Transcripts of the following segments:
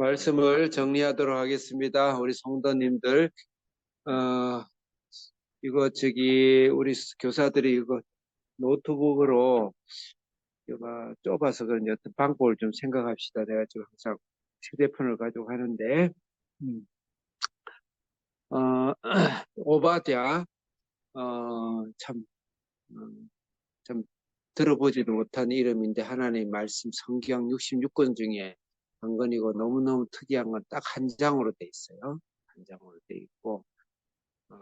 말씀을 정리하도록 하겠습니다. 우리 성도님들, 어, 우리 교사들이 이거 노트북으로 이거 좁아서 그런지 어떤 방법을 좀 생각합시다. 내가 지금 항상 휴대폰을 가지고 하는데, 음, 어, 오바댜, 참, 참 들어보지도 못한 이름인데 하나님 말씀 성경 66권 중에 한 권이고 너무너무 특이한 건 딱 한 장으로 돼 있어요. 한 장으로 돼 있고, 어,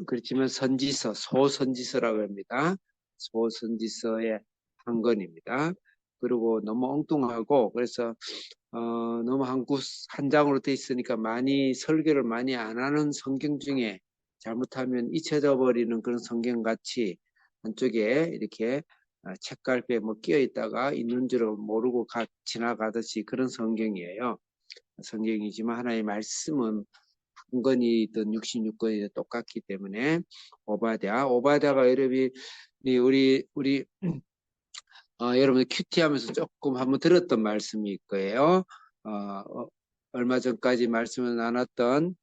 그렇지만 소선지서라고 합니다. 소선지서의 한 권입니다. 그리고 너무 엉뚱하고, 그래서, 너무 한 장으로 돼 있으니까 설교를 많이 안 하는 성경 중에 잘못하면 잊혀져 버리는 그런 성경 같이 한쪽에 이렇게 책갈피에 뭐 끼어 있다가 있는 줄 모르고 지나가듯이 그런 성경이에요. 성경이지만 하나의 말씀은 한 권이든 66권이든 똑같기 때문에 오바댜가 여러분이 우리 여러분 큐티하면서 조금 한번 들었던 말씀일 거예요. 얼마 전까지 말씀을 나눴던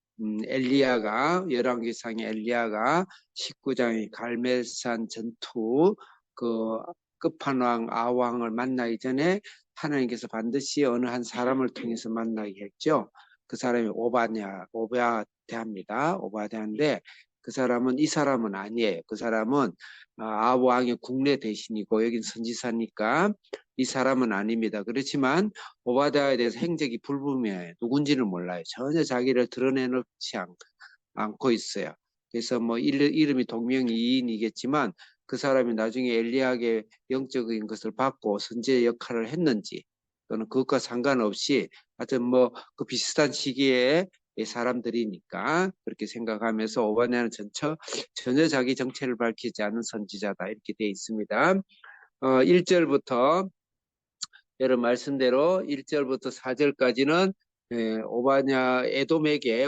엘리야가 열왕기상의 엘리야가 19장의 갈멜산 전투 그 끝판왕 아왕을 만나기 전에 하나님께서 반드시 어느 한 사람을 통해서 만나게 했죠. 그 사람이 오바댜입니다. 오바댜인데 이 사람은 아니에요. 그 사람은 아왕의 국내 대신이고 여긴 선지사니까 이 사람은 아닙니다. 그렇지만 오바댜에 대해서 행적이 불분명해요. 누군지는 몰라요. 전혀 자기를 드러내놓지 않고 있어요. 그래서 뭐 이름이 동명이인이겠지만 그 사람이 나중에 엘리야에게 영적인 것을 받고 선지의 역할을 했는지 또는 그것과 상관없이 하여튼 뭐 그 비슷한 시기에 사람들이니까 그렇게 생각하면서 오바댜는 전혀 자기 정체를 밝히지 않은 선지자다 이렇게 되어 있습니다. 1절부터 여러분 말씀대로 1절부터 4절까지는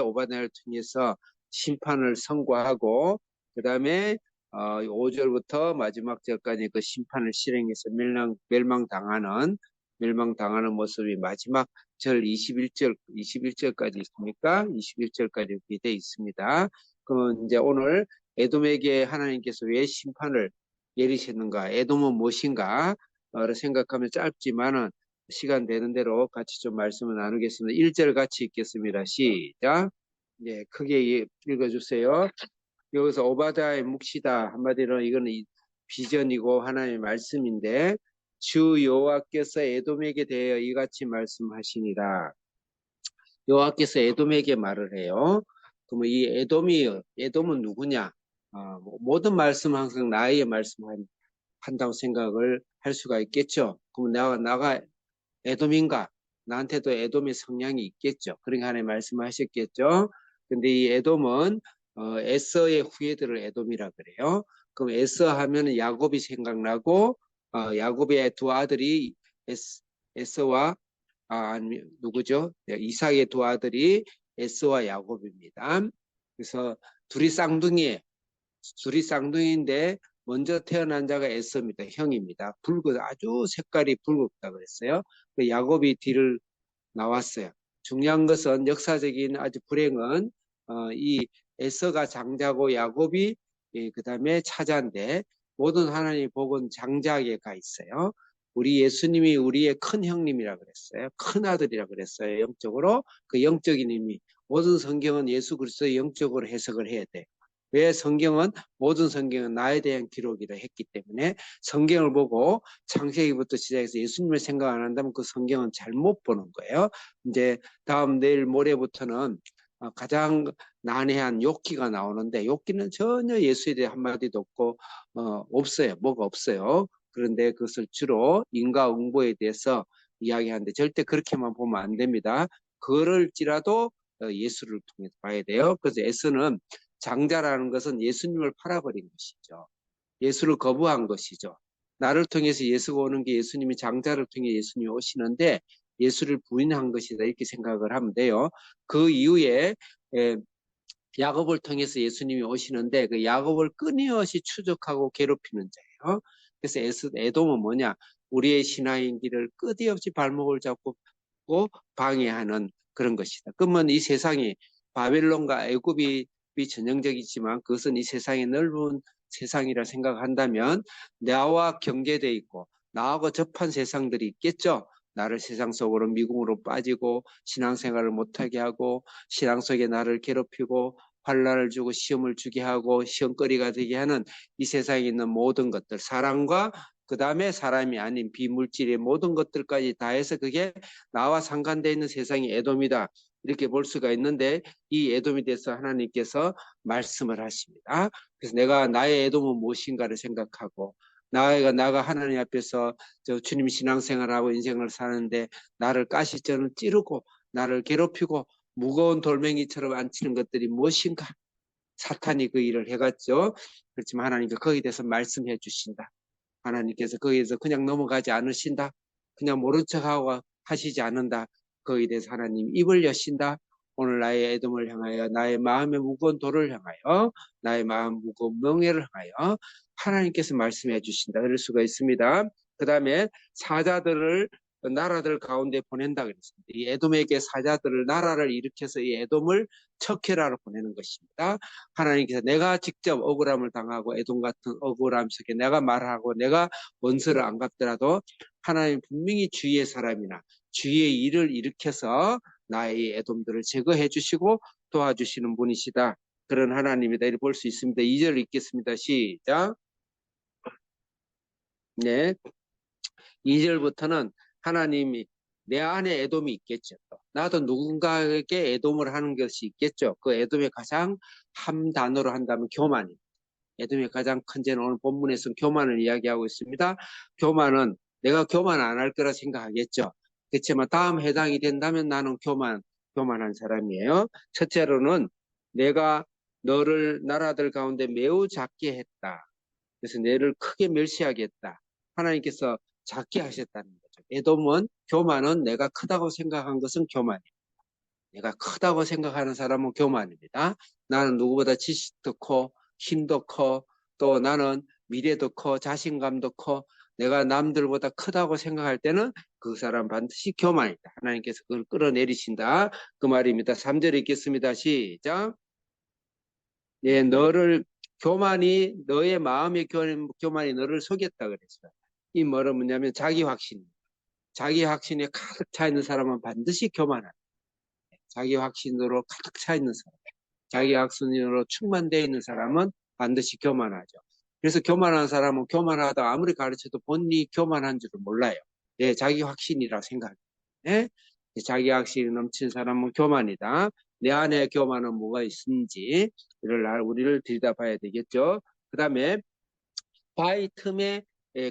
오바댜를 통해서 심판을 선고하고 그 다음에 5절부터 마지막 절까지 그 심판을 실행해서 멸망당하는 모습이 마지막 절 21절까지 있습니까? 21절까지 이렇게 되어 있습니다. 그러면 이제 오늘 에돔에게 하나님께서 왜 심판을 내리셨는가? 에돔은 무엇인가? 를 생각하면 짧지만은 시간 되는 대로 같이 좀 말씀을 나누겠습니다. 1절 같이 읽겠습니다. 시작. 네, 크게 읽어주세요. 여기서 오바댜의 묵시다. 한마디로 이거는 비전이고 하나님의 말씀인데 주 여호와께서 에돔에게 대하여 이같이 말씀하시니라. 여호와께서 에돔에게 말을 해요. 그러면 이 에돔은 누구냐? 모든 말씀 항상 나의 말씀 한다고 생각을 할 수가 있겠죠. 그럼 나가 에돔인가? 나한테도 에돔의 성향이 있겠죠. 그러니까 하나님 말씀하셨겠죠. 근데 이 에돔은 에서의 후예들을 에돔이라 그래요. 그럼 에서 하면 야곱이 생각나고 야곱의 두 아들이 에서와 아니 누구죠? 이삭의 두 아들이 에서와 야곱입니다. 그래서 둘이 쌍둥이인데 먼저 태어난 자가 에서입니다. 형입니다. 아주 색깔이 붉었다 그랬어요. 그 야곱이 뒤를 나왔어요. 중요한 것은 역사적인 아주 불행은 이 에서가 장자고 야곱이 그 다음에 차자인데 모든 하나님의 복은 장자에게 가 있어요. 우리 예수님이 우리의 큰 형님이라 그랬어요. 큰 아들이라 그랬어요. 영적으로. 그 영적인 의미. 모든 성경은 예수 그리스도의 영적으로 해석을 해야 돼. 왜 모든 성경은 나에 대한 기록이라 했기 때문에 성경을 보고 창세기부터 시작해서 예수님을 생각 안 한다면 그 성경은 잘못 보는 거예요. 이제 내일 모레부터는 가장 난해한 욥기가 나오는데 욥기는 전혀 예수에 대해 한마디도 없고 없어요. 뭐가 없어요. 그런데 그것을 주로 인과응보에 대해서 이야기하는데 절대 그렇게만 보면 안 됩니다. 그럴지라도 예수를 통해서 봐야 돼요. 그래서 에서는 장자라는 것은 예수님을 팔아버린 것이죠. 예수를 거부한 것이죠. 나를 통해서 예수가 오는 게 예수님이 장자를 통해 예수님이 오시는데 예수를 부인한 것이다 이렇게 생각을 하면 돼요. 그 이후에 야곱을 통해서 예수님이 오시는데 그 야곱을 끊임없이 추적하고 괴롭히는 자예요. 그래서 에돔은 뭐냐? 우리의 신앙의 길을 끝없이 발목을 잡고 방해하는 그런 것이다. 그러면 이 세상이 바벨론과 애굽이 전형적이지만 그것은 이 세상의 넓은 세상이라 생각한다면 나와 경계돼 있고 나하고 접한 세상들이 있겠죠. 나를 세상 속으로 미궁으로 빠지고 신앙생활을 못하게 하고 신앙 속에 나를 괴롭히고 환난을 주고 시험을 주게 하고 시험거리가 되게 하는 이 세상에 있는 모든 것들, 사람과 그 다음에 사람이 아닌 비물질의 모든 것들까지 다 해서 그게 나와 상관되어 있는 세상이 에돔이다. 이렇게 볼 수가 있는데 이 에돔에 대해서 하나님께서 말씀을 하십니다. 그래서 내가 나의 에돔은 무엇인가를 생각하고 나가 하나님 앞에서 주님 신앙생활하고 인생을 사는데 나를 가시처럼 찌르고 나를 괴롭히고 무거운 돌멩이처럼 앉히는 것들이 무엇인가? 사탄이 그 일을 해갔죠. 그렇지만 하나님께서 거기에 대해서 말씀해 주신다. 하나님께서 거기에서 그냥 넘어가지 않으신다. 그냥 모른 척하고 하시지 않는다. 거기에 대해서 하나님 입을 여신다. 오늘 나의 애돔을 향하여 나의 마음의 무거운 돌을 향하여 나의 마음 무거운 명예를 향하여 하나님께서 말씀해 주신다. 그럴 수가 있습니다. 그 다음에 사자들을 나라들 가운데 보낸다 그랬습니다. 이 에돔에게 사자들을 나라를 일으켜서 이 에돔을 척해라로 보내는 것입니다. 하나님께서 내가 직접 억울함을 당하고 에돔 같은 억울함 속에 내가 말하고 내가 원수를 안 갚더라도 하나님 분명히 주위의 사람이나 주위의 일을 일으켜서 나의 에돔들을 제거해 주시고 도와주시는 분이시다. 그런 하나님이다. 이렇게 볼 수 있습니다. 2절 읽겠습니다. 시작. 네. 2절부터는 하나님이 내 안에 에돔이 있겠죠. 나도 누군가에게 에돔을 하는 것이 있겠죠. 그 에돔의 가장 한 단어로 한다면 교만입니다. 에돔의 가장 큰 죄는 오늘 본문에서는 교만을 이야기하고 있습니다. 교만은 내가 교만 안 할 거라 생각하겠죠. 그렇지만 다음 해당이 된다면 나는 교만한 사람이에요. 첫째로는 내가 너를 나라들 가운데 매우 작게 했다. 그래서 너를 크게 멸시하겠다. 하나님께서 작게 하셨다는 거죠. 에돔은 교만은 내가 크다고 생각한 것은 교만이에요. 내가 크다고 생각하는 사람은 교만입니다. 나는 누구보다 지식도 커, 힘도 커, 또 나는 미래도 커, 자신감도 커. 내가 남들보다 크다고 생각할 때는 그 사람 반드시 교만이다. 하나님께서 그걸 끌어내리신다. 그 말입니다. 3절 읽겠습니다. 시작. 예, 너의 마음의 교만이 너를 속였다 그랬어요. 이 뭐냐면 자기 확신. 자기 확신에 가득 차 있는 사람은 반드시 교만하다. 자기 확신으로 가득 차 있는 사람, 자기 확신으로 충만되어 있는 사람은 반드시 교만하죠. 그래서 교만한 사람은 교만하다 아무리 가르쳐도 본인이 교만한 줄을 몰라요. 예, 자기 확신이라 생각해요. 예? 자기 확신이 넘친 사람은 교만이다. 내 안에 교만은 뭐가 있는지 우리를 들여다봐야 되겠죠. 그 다음에 바위 틈에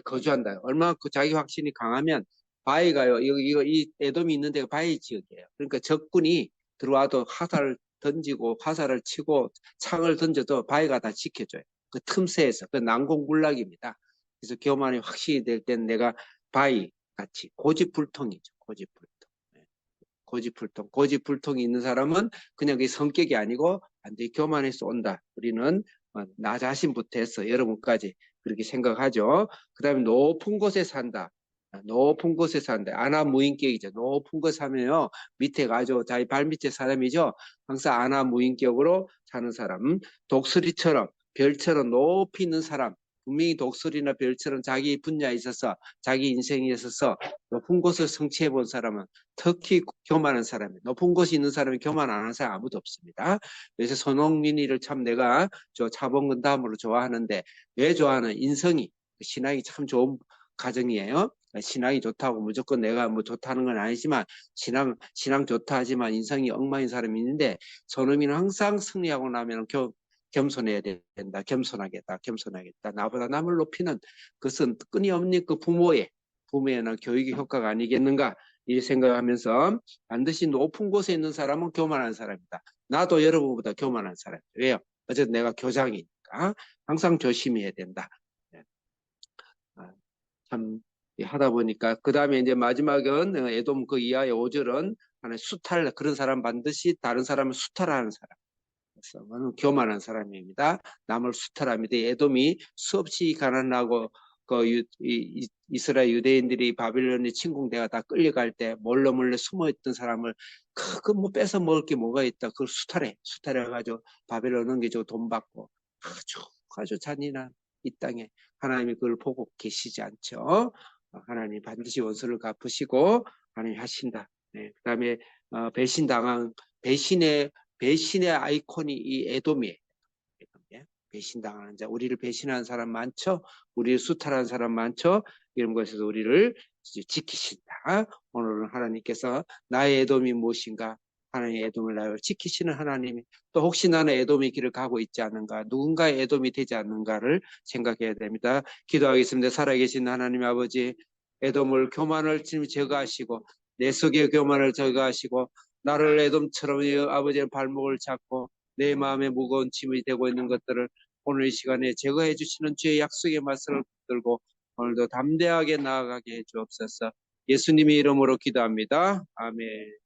거주한다. 얼마나 그 자기 확신이 강하면 바위가요. 이 에돔이 있는 데가 바위 지역이에요. 그러니까 적군이 들어와도 화살을 던지고 화살을 치고 창을 던져도 바위가 다 지켜줘요. 그 틈새에서 그 난공불락입니다. 그래서 교만이 확신이 될 땐 내가 바위 같이 고집불통이죠. 고집불통. 고집불통이 있는 사람은 그냥 그 성격이 아니고 완전히 교만해서 온다. 우리는 나 자신부터 해서 여러분까지 그렇게 생각하죠. 그 다음에 높은 곳에 산다. 높은 곳에 산다. 아나무인격이죠. 높은 곳에 사면요. 밑에가 아주 자기 발밑에 사람이죠. 항상 아나무인격으로 사는 사람. 독수리처럼 별처럼 높이 있는 사람. 분명히 독수리나 별처럼 자기 분야에 있어서 자기 인생에 있어서 높은 곳을 성취해 본 사람은 특히 교만한 사람이 높은 곳에 있는 사람이 교만 안 하는 사람 아무도 없습니다. 그래서 손흥민이를 참 내가 차범근 다음으로 좋아하는데 왜 좋아하는 인성이 신앙이 참 좋은 가정이에요. 신앙이 좋다고 무조건 내가 뭐 좋다는 건 아니지만 신앙 좋다 하지만 인성이 엉망인 사람이 있는데 손흥민은 항상 승리하고 나면 겸손해야 된다. 겸손하겠다. 나보다 남을 높이는 그것은 끊임없는 그 부모의 교육의 효과가 아니겠는가 이 생각하면서 반드시 높은 곳에 있는 사람은 교만한 사람이다. 나도 여러분보다 교만한 사람이에요. 왜요? 어쨌든 내가 교장이니까 항상 조심해야 된다. 참 하다 보니까 그 다음에 이제 마지막은 에돔 그 이하의 5절은 수탈 그런 사람 반드시 다른 사람을 수탈하는 사람. 교만한 사람입니다. 남을 수탈합니다. 에돔이 수없이 가난하고 이스라엘 유대인들이 바빌론의 침공대가 다 끌려갈 때 몰래 숨어있던 사람을 뭐 뺏어 먹을 게 뭐가 있다. 그걸 수탈해가지고 바벨론 넘겨주고 돈 받고 아주 잔인한 이 땅에 하나님이 그걸 보고 계시지 않죠. 하나님 반드시 원수를 갚으시고 하나님 하신다. 네, 그다음에 배신의 아이콘이 이 에돔이에요. 배신당하는 자, 우리를 배신하는 사람 많죠? 우리를 수탈하는 사람 많죠? 이런 것에서 우리를 지키신다. 오늘은 하나님께서 나의 에돔이 무엇인가? 하나님의 에돔을 나를 지키시는 하나님이 또 혹시 나는 에돔의 길을 가고 있지 않은가? 누군가의 에돔이 되지 않는가를 생각해야 됩니다. 기도하겠습니다. 살아계신 하나님 아버지, 에돔을 교만을 제거하시고 내 속의 교만을 제거하시고 나를 에돔처럼 아버지의 발목을 잡고 내 마음에 무거운 짐이 되고 있는 것들을 오늘 이 시간에 제거해 주시는 주의 약속의 말씀을 붙들고 오늘도 담대하게 나아가게 해 주옵소서. 예수님의 이름으로 기도합니다. 아멘.